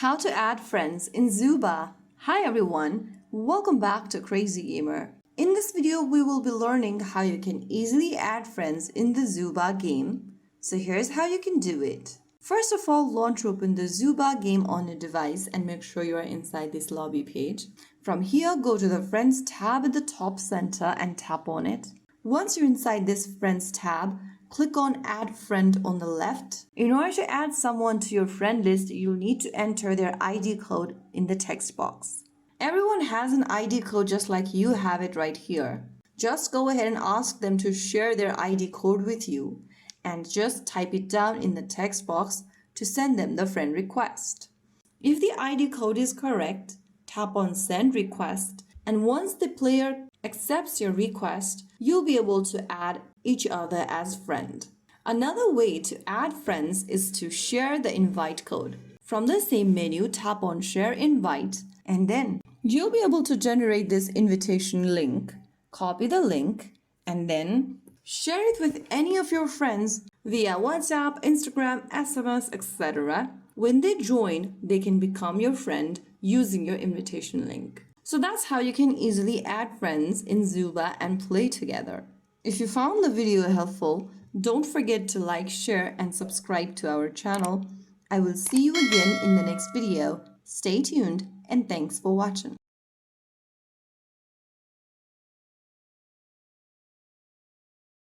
How to add friends in Zooba. Hi everyone, welcome back to Crazy Gamer. In this video, we will be learning how you can easily add friends in the Zooba game. So here's how you can do it. First of all, launch open the Zooba game on your device and make sure you are inside this lobby page. From here, go to the Friends tab at the top center and tap on it. Once you're inside this Friends tab, click on Add Friend on the left. In order to add someone to your friend list, you'll need to enter their ID code in the text box. Everyone has an ID code just like you have it right here. Just go ahead and ask them to share their ID code with you and just type it down in the text box to send them the friend request. If the ID code is correct, tap on Send Request, and once the player accepts your request, you'll be able to add each other as friend. Another way to add friends is to share the invite code. From the same menu, tap on Share Invite, and then you'll be able to generate this invitation link. Copy the link, and then share it with any of your friends via WhatsApp, Instagram, SMS, etc. When they join, they can become your friend using your invitation link. So that's how you can easily add friends in Zooba and play together. If you found the video helpful, don't forget to like, share, and subscribe to our channel. I will see you again in the next video. Stay tuned and thanks for watching.